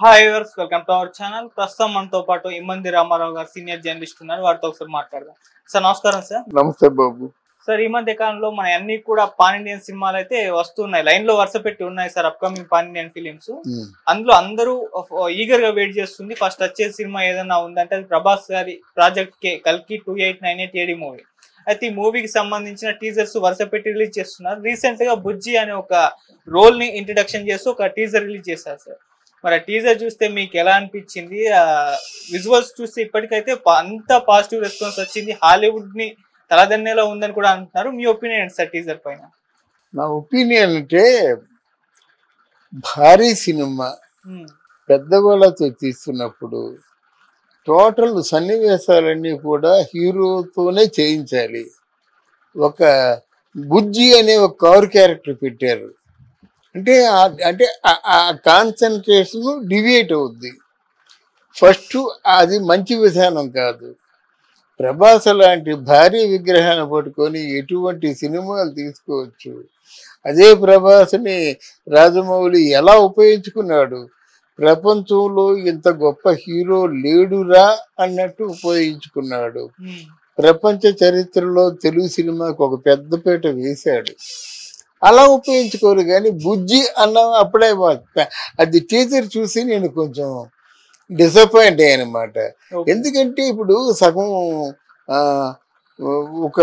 Hi viewers, welcome to our channel. ప్రస్తుతం మనతో పాటు ఇమ్మంది రామారావు గారు సీనియర్ జర్నలిస్ట్ ఉన్నారు. వారితో ఒకసారి మాట్లాడదాం. సార్ నమస్కారం. సార్ నమస్తే బాబు. సార్, ఈ మధ్య కాలంలో మన అన్ని కూడా పాన్ ఇండియన్ సినిమాలు అయితే వస్తున్నాయి, లైన్ లో వరుస పెట్టి ఉన్నాయి sir. Upcoming pan Indian films, అందులో అందరూ ఈగర్ గా వెయిట్ చేస్తుంది. ఫస్ట్ వచ్చే సినిమా ఏదైనా ఉందంటే అది ప్రభాస్ గారి ప్రాజెక్ట్ కే కల్కి 2898 ఏడి మూవీ. అయితే ఈ మూవీకి సంబంధించిన టీజర్స్ వరుస పెట్టి రిలీజ్ చేస్తున్నారు. రీసెంట్ గా బుజ్జి అనే ఒక రోల్ ని ఇంట్రడక్షన్ చేస్తూ ఒక టీజర్ రిలీజ్ చేశారు సార్. మరి ఆ టీజర్ చూస్తే మీకు ఎలా అనిపించింది? విజువల్స్ చూస్తే ఇప్పటికైతే అంత పాజిటివ్ రెస్పాన్స్ వచ్చింది, హాలీవుడ్ ని తలదన్నేలా ఉందని కూడా అంటున్నారు. మీ ఒపీనియన్ ఏంటి సార్ టీజర్ పైన? నా ఒపీనియన్ అంటే భారీ సినిమా పెద్దవాళ్ళతో తీస్తున్నప్పుడు టోటల్ సన్నివేశాలన్నీ కూడా హీరోతోనే చేయించాలి. ఒక బుజ్జి అనే ఒక కవర్ క్యారెక్టర్ పెట్టారు అంటే అంటే ఆ కాన్సన్ట్రేషన్ డివియేట్ అవుద్ది. ఫస్ట్ అది మంచి విధానం కాదు. ప్రభాస్ లాంటి భారీ విగ్రహాన్ని పట్టుకొని ఎటువంటి సినిమాలు తీసుకోవచ్చు. అదే ప్రభాస్ని రాజమౌళి ఎలా ఉపయోగించుకున్నాడు, ప్రపంచంలో ఇంత గొప్ప హీరో లేడురా అన్నట్టు ఉపయోగించుకున్నాడు. ప్రపంచ చరిత్రలో తెలుగు సినిమాకు ఒక పెద్దపీట వేశాడు. అలా ఉపయోగించుకోరు. కానీ బుజ్జి అన్న అప్పుడే అది టీజర్ చూసి నేను కొంచెం డిసప్పాయింట్ అయ్యానమాట. ఎందుకంటే ఇప్పుడు సగం ఒక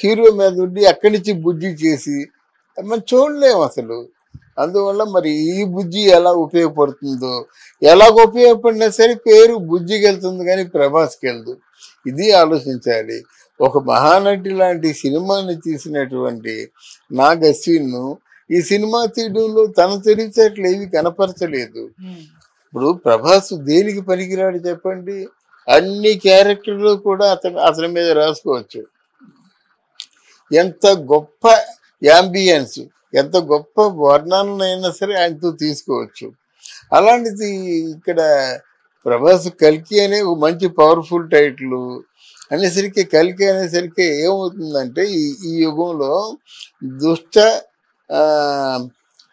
హీరో మీద ఉండి అక్కడి నుంచి బుజ్జి చేసి మనం చూడలేము అసలు. అందువల్ల మరి ఈ బుజ్జి ఎలా ఉపయోగపడుతుందో, ఎలాగ ఉపయోగపడినా సరే పేరు బుజ్జికి వెళ్తుంది కానీ ప్రభాస్కి వెళ్దు. ఇది ఆలోచించాలి. ఒక మహానటి లాంటి సినిమాని తీసినటువంటి నాగ్ అశ్విన్ ఈ సినిమా తీయడంలో తన తెలిసేట్లు ఏవి కనపరచలేదు. ఇప్పుడు ప్రభాస్ దేనికి పనికిరాడు చెప్పండి? అన్ని క్యారెక్టర్లు కూడా అతని మీద రాసుకోవచ్చు. ఎంత గొప్ప యాంబియన్స్, ఎంత గొప్ప వర్ణనైనా సరే ఆయనతో తీసుకోవచ్చు. అలాంటిది ఇక్కడ ప్రభాస్ కల్కి అనే ఒక మంచి పవర్ఫుల్ టైటిల్ అనేసరికి, కల్కి అనేసరికి ఏమవుతుందంటే ఈ యుగంలో దుష్ట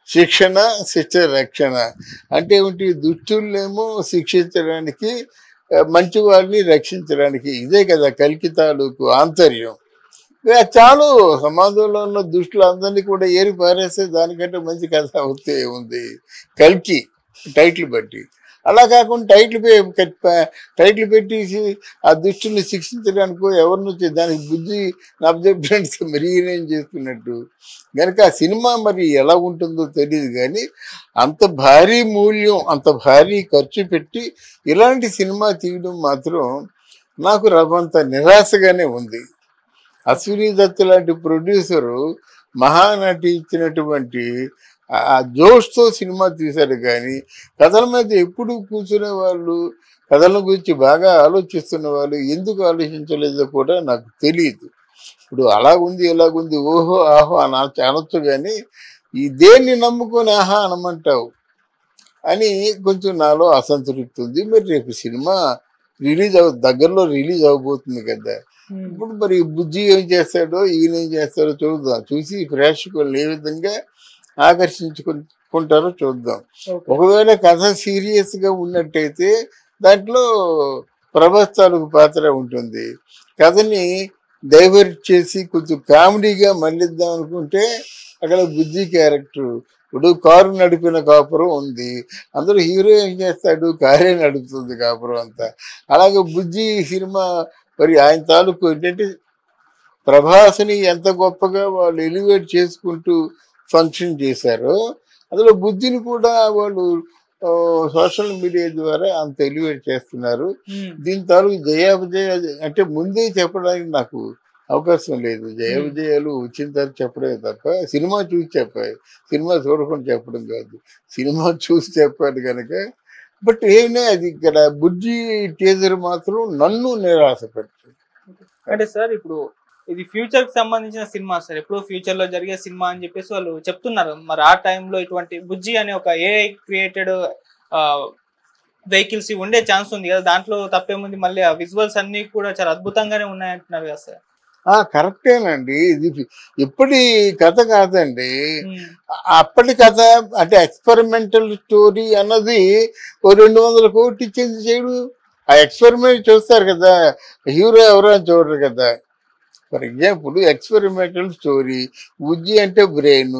శిక్షణ, శిక్ష రక్షణ అంటే ఏమిటి? దుష్టులేమో శిక్షించడానికి, మంచి వారిని రక్షించడానికి. ఇదే కదా కల్కి తాలూకు ఆంతర్యం. చాలు సమాజంలో ఉన్న దుష్టులందరినీ కూడా ఏరి పారేస్తే దానికంటే మంచి కథ అవుతే ఉంది కల్కి టైటిల్ బట్టి. అలా కాకుండా టైటిల్ పెట్టేసి ఆ దుష్టుల్ని శిక్షించడానికో ఎవరిని వచ్చి దానికి బుద్ధి అబ్జెక్ట్స్ మెరీనేం చేస్తున్నట్టు. కనుక ఆ సినిమా మరి ఎలా ఉంటుందో తెలియదు. కానీ అంత భారీ మూల్యం, అంత భారీ ఖర్చు పెట్టి ఇలాంటి సినిమా తీయడం మాత్రం నాకు రవ్వంత నిరాశగానే ఉంది. అశ్విని దత్ లాంటి ప్రొడ్యూసరు మహానటి ఇచ్చినటువంటి ఆ జోష్తో సినిమా తీశారు. కానీ కథల మీద ఎప్పుడు కూర్చునే వాళ్ళు, కథల గురించి బాగా ఆలోచిస్తున్న వాళ్ళు ఎందుకు ఆలోచించలేదో కూడా నాకు తెలియదు. ఇప్పుడు అలాగుంది ఎలాగుంది ఓహో ఆహో అనొచ్చు. కానీ ఈ దేన్ని నమ్ముకొని ఆహా అనమంటావు అని కొంచెం నాలో అసంతృప్తి ఉంది. మరి రేపు సినిమా దగ్గరలో రిలీజ్ అవబోతుంది కదా. ఇప్పుడు మరి బుజ్జి ఏం చేస్తాడో, ఈయన ఏం చేస్తాడో చూద్దాం. చూసి ప్రేక్షకులు ఏ విధంగా ఆకర్షించుకుంటారో చూద్దాం. ఒకవేళ కథ సీరియస్గా ఉన్నట్టయితే దాంట్లో ప్రభాస్ తాలూకు పాత్ర ఉంటుంది. కథని డైవర్ట్ చేసి కొంచెం కామెడీగా మళ్ళిద్దాం అనుకుంటే అక్కడ బుజ్జి క్యారెక్టర్. ఇప్పుడు కారు నడిపిన కాపురం ఉంది, అందరూ హీరో ఏం చేస్తాడు? కారే నడుపుతుంది కాపురం అంతా. అలాగే బుజ్జి సినిమా మరి ఆయన తాలూకు ఏంటంటే ప్రభాస్ని ఎంత గొప్పగా వాళ్ళు ఎలివేట్ చేసుకుంటూ ఫంక్షన్ చేశారో అందులో బుజ్జిని కూడా వాళ్ళు సోషల్ మీడియా ద్వారా అంత ఎలివేట్ చేస్తున్నారు. దీని తాలూకు జయాపజయ అంటే ముందే చెప్పడానికి నాకు అవకాశం లేదు. జయాపజయాలు వచ్చిన తర్వాత చెప్పడమే తప్ప సినిమా చూసి చెప్పాలి, సినిమా చూడకుండా చెప్పడం కాదు. సినిమా చూసి చెప్పాలి కనుక. బట్ ఏమైనా అది ఇక్కడ బుజ్జి టీజర్ మాత్రం నన్ను నిరాశపడుతుంది. అంటే సార్ ఇప్పుడు ఇది ఫ్యూచర్ కి సంబంధించిన సినిమా సార్, ఎప్పుడో ఫ్యూచర్ లో జరిగే సినిమా అని చెప్పేసి వాళ్ళు చెప్తున్నారు. మరి ఆ టైంలో ఇటువంటి బుజ్జి అనే ఒక ఏఐ క్రియేటెడ్ వెహికల్స్ ఉండే ఛాన్స్ ఉంది కదా, దాంట్లో తప్పేముంది? మళ్ళీ ఆ విజువల్స్ అన్ని కూడా చాలా అద్భుతంగానే ఉన్నాయంటున్నారు కదా సార్. కరెక్టేనండి. ఇది ఇప్పటి కథ కాదండి. అప్పటి కథ అంటే ఎక్స్పెరిమెంటల్ స్టోరీ అన్నది ఓ 200 కోట్లు ఇచ్చేది చేయడు. ఆ ఎక్స్పెరిమెంట్ చూస్తారు కదా, హీరో ఎవరో అని చూడరు కదా. ఫర్ ఎగ్జాంపుల్ ఎక్స్పెరిమెంటల్ స్టోరీ, బుద్ధి అంటే బ్రెయిన్,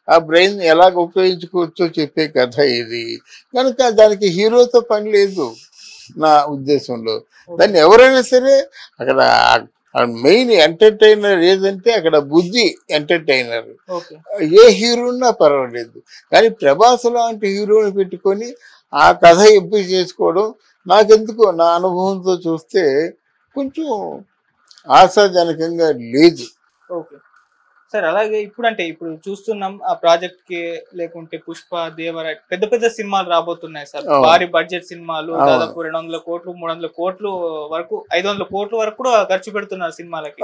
ఆ బ్రెయిన్ ఎలాగ ఉపయోగించుకోవచ్చో చెప్పే కథ ఇది. కనుక దానికి హీరోతో పని లేదు నా ఉద్దేశంలో. దాన్ని ఎవరైనా సరే అక్కడ మెయిన్ ఎంటర్టైనర్ ఏదంటే అక్కడ బుద్ధి ఎంటర్టైనర్. ఏ హీరో ఉన్నా పర్వాలేదు, కానీ ప్రభాస్ లాంటి హీరోని పెట్టుకొని ఆ కథ ఎంపిక చేసుకోవడం నాకెందుకో నా అనుభవంతో చూస్తే కొంచెం ఆశాజనకంగా లేదు. ఓకే సార్, అలాగే ఇప్పుడు చూస్తున్నాం ఆ ప్రాజెక్ట్ కి, లేకుంటే పుష్ప, దేవరా పెద్ద పెద్ద సినిమాలు రాబోతున్నాయి సార్. భారీ బడ్జెట్ సినిమాలు, దాదాపు 200 కోట్లు 300 కోట్లు వరకు 500 కోట్ల వరకు కూడా ఖర్చు పెడుతున్నారు సినిమాలకి.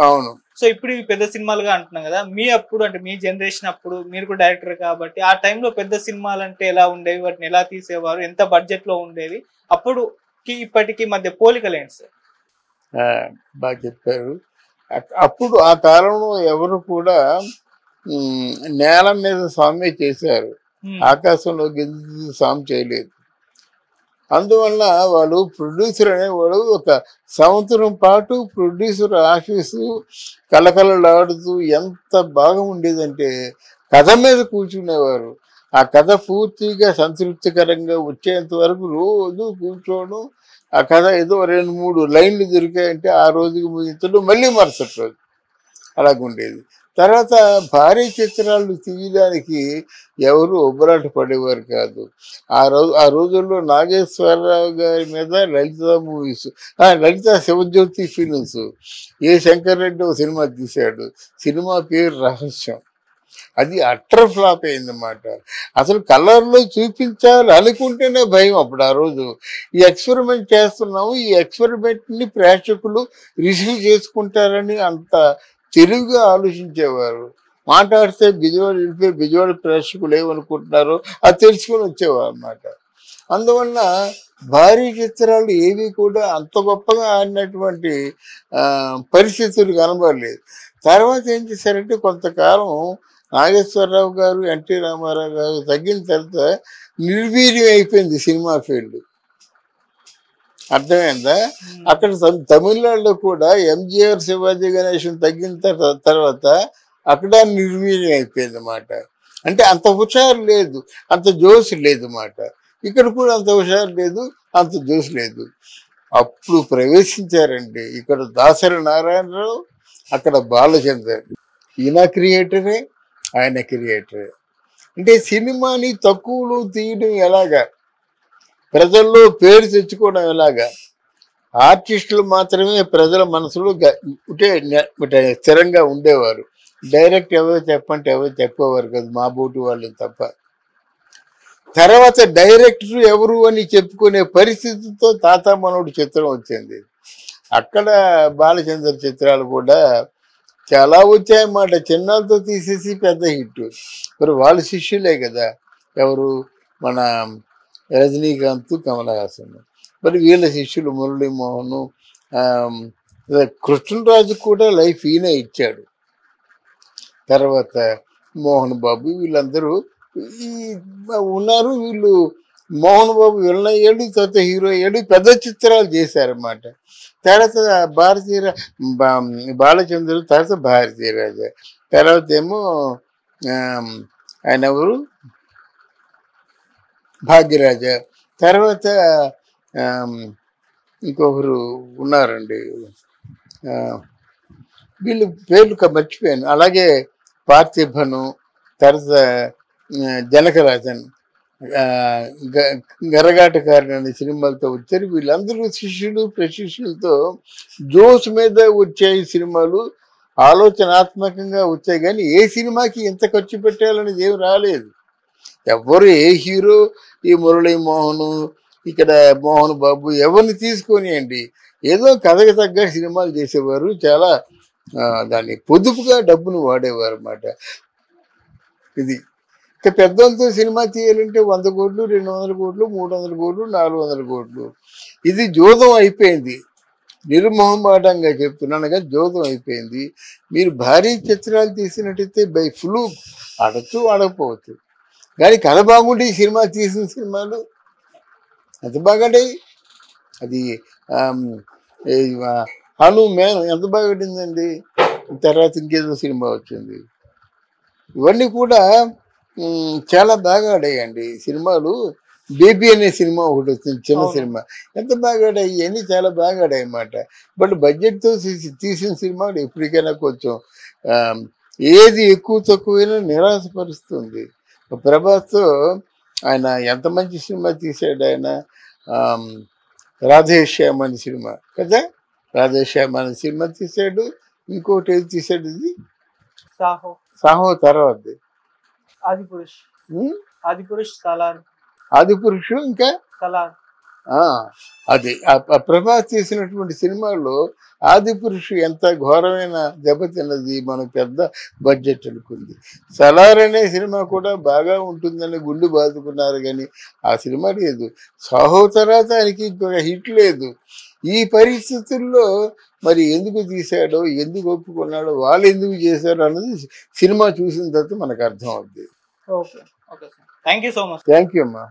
సో ఇప్పుడు ఇవి పెద్ద సినిమాలుగా అంటున్నాం కదా. మీ అప్పుడు అంటే మీ జనరేషన్ అప్పుడు మీరు కూడా డైరెక్టర్ కాబట్టి ఆ టైంలో పెద్ద సినిమాలు అంటే ఎలా ఉండేవి, వాటిని ఎలా తీసేవారు, ఎంత బడ్జెట్ లో ఉండేవి, అప్పుడుకి ఇప్పటికి మధ్య పోలికలేంటి సార్? బాగా చెప్పారు. అప్పుడు ఆ కాలంలో ఎవరు కూడా నేల మీద సామే చేశారు, ఆకాశంలో గిద్దు సాము చేయలేదు. అందువల్ల వాళ్ళు ప్రొడ్యూసర్ అనేవాడు ఒక సంవత్సరం పాటు ప్రొడ్యూసర్ ఆఫీసు కలకలలాడుతూ ఎంత బాగా ఉండేదంటే కథ మీద కూర్చునేవారు. ఆ కథ పూర్తిగా సంతృప్తికరంగా వచ్చేంత వరకు రోజు కూర్చోవడం, ఆ కథ ఏదో 2-3 లైన్లు దొరికాయంటే ఆ రోజుకి ముగించడం, మళ్ళీ మరుసటి రోజు అలాగుండేది. తర్వాత భారీ చిత్రాలు తీయడానికి ఎవరు ఉబ్బరాట పడేవారు కాదు. ఆ రోజుల్లో నాగేశ్వరరావు గారి మీద లలిత మూవీస్, లలిత శివజ్యోతి ఫిలిమ్స్, ఏ శంకర్ రెడ్డి ఒక సినిమా తీశాడు, సినిమా పేరు రహస్యం. అది అట్టర్ ఫ్లాప్ అయిందన్నమాట. అసలు కలర్లో చూపించాలి అనుకుంటేనే భయం అప్పుడు. ఆ రోజు ఈ ఎక్స్పెరిమెంట్ చేస్తున్నాము, ఈ ఎక్స్పెరిమెంట్ని ప్రేక్షకులు రిసీవ్ చేసుకుంటారని అంత తెలివిగా ఆలోచించేవారు. మాట్లాడితే బిజవాడ ప్రేక్షకులు ఏమనుకుంటున్నారో అది తెలుసుకొని వచ్చేవారు అన్నమాట. అందువల్ల భారీ చిత్రాలు ఏవి కూడా అంత గొప్పగా ఆడినటువంటి పరిస్థితులు కనబడలేదు. తర్వాత ఏం చేశారంటే కొంతకాలం నాగేశ్వరరావు గారు, ఎన్టీ రామారావు గారు తగ్గిన తర్వాత నిర్వీర్యం అయిపోయింది సినిమా ఫీల్డ్. అర్థమైందా? అక్కడ తమిళనాడులో కూడా ఎంజీఆర్, శివాజీ గణేశన్ తగ్గిన తర్వాత అక్కడ నిర్వీర్యం అయిపోయింది అన్నమాట. అంటే అంత హుషారు లేదు, అంత జోష్ లేదు అన్నమాట. ఇక్కడ కూడా అంత హుషారు లేదు, అంత జోష్ లేదు. అప్పుడు ప్రవేశించారండి ఇక్కడ దాసరి నారాయణరావు, అక్కడ బాలచందర్. ఈయన క్రియేటరే, ఆయన క్రియేటరే. అంటే సినిమాని తక్కువలో తీయడం ఎలాగా, ప్రజల్లో పేరు తెచ్చుకోవడం ఎలాగా, ఆర్టిస్టులు మాత్రమే ప్రజల మనసులో స్థిరంగా ఉండేవారు. డైరెక్ట్ ఎవరో చెప్పంటే ఎవరు చెప్పేవారు కదా, మా బోటి వాళ్ళు తప్ప. తర్వాత డైరెక్టర్ ఎవరు అని చెప్పుకునే పరిస్థితితో తాత మనోడు చిత్రం వచ్చింది. అక్కడ బాలచంద్ర చిత్రాలు కూడా చాలా వచ్చాయన్నమాట. చిన్నాలతో తీసేసి పెద్ద హిట్. మరి వాళ్ళ శిష్యులే కదా, ఎవరు మన రజనీకాంత్, కమల్ హాసన్. మరి వీళ్ళ శిష్యులు మురళీమోహన్, కృష్ణరాజు కూడా లైఫ్ ఈయన ఇచ్చాడు. తర్వాత మోహన్ బాబు, వీళ్ళందరూ ఉన్నారు. వీళ్ళు మోహన్ బాబు విలన్ అయ్యాడు, తర్వాత హీరో అయ్యాడు, పెద్ద చిత్రాలు చేశారన్నమాట. తర్వాత బాలచంద్రుడు, తర్వాత భారతీరాజ, తర్వాత ఏమో ఆయన ఎవరు భాగ్యరాజ, తర్వాత ఇంకొకరు ఉన్నారండి, వీళ్ళు పేర్లు మర్చిపోయాను. అలాగే పార్థిబను, తర్వాత జనకరాజన్, గరగాటకారని అనే సినిమాలతో వచ్చారు. వీళ్ళందరూ శిష్యులు ప్రశిష్యులతో జోస్ మీద వచ్చాయి సినిమాలు, ఆలోచనాత్మకంగా వచ్చాయి. కానీ ఏ సినిమాకి ఎంత ఖర్చు పెట్టాలనేది ఏమి రాలేదు. ఎవరు ఏ హీరో, ఈ మురళీమోహన్, ఇక్కడ మోహన్ బాబు, ఎవరిని తీసుకొనియండి ఏదో కథకు తగ్గ సినిమాలు చేసేవారు. చాలా దాన్ని పొదుపుగా డబ్బును వాడేవారు అన్నమాట. ఇది ఇక పెద్దలతో సినిమా తీయాలంటే 100 కోట్లు, 200 కోట్లు, 300 కోట్లు, 400 కోట్లు. ఇది జూదం అయిపోయింది. నిర్మోహమాటంగా చెప్తున్నాను కానీ జోదం అయిపోయింది. మీరు భారీ చిత్రాలు తీసినట్టయితే బై ఫ్లూక్ ఆడచ్చు ఆడకపోవచ్చు, కానీ కథ బాగుండి ఈ సినిమా తీసిన సినిమాలు ఎంత బాగాడాయి. అది హనుమాన్ ఎంత బాగాడిందండి. తర్వాత ఇంకేదో సినిమా వచ్చింది. ఇవన్నీ కూడా చాలా బాగా ఆడాయండి సినిమాలు. బేబీ అనే సినిమా ఒకటి వచ్చింది, చిన్న సినిమా, ఎంత బాగా ఆడాయి. ఇవన్నీ చాలా బాగా ఆడాయి అన్నమాట. బట్ బడ్జెట్తో తీసిన సినిమాలు ఎప్పటికైనా కొంచెం ఏది ఎక్కువ తక్కువైనా నిరాశపరుస్తుంది. ప్రభాస్తో ఆయన ఎంత మంచి సినిమా తీశాడు. ఆయన రాధేశ్యామ్ అనే సినిమా కదా, రాధేశ్యామ్ అనే సినిమా తీశాడు. ఇంకోటి ఏది తీశాడు, ఇది సాహో తర్వాత ఆదిపురుషు ఇంకా అది ప్రభాస్ తీసినటువంటి సినిమాల్లో ఆదిపురుషు ఎంత ఘోరమైన దెబ్బతిన్నది. మనకు పెద్ద బడ్జెట్ అనుకుంది. సలార్ అనే సినిమా కూడా బాగా ఉంటుందని గుండు బాదుకున్నారు, కానీ ఆ సినిమా లేదు. సాహో తర్వాత ఆయనకి ఇంకొక హిట్ లేదు. ఈ పరిస్థితుల్లో మరి ఎందుకు తీశాడో, ఎందుకు ఒప్పుకున్నాడో, వాళ్ళు ఎందుకు చేశారో అన్నది సినిమా చూసిన తర్వాత మనకు అర్థం అవుతుంది. Thank you so much. Thank you అమ్మా.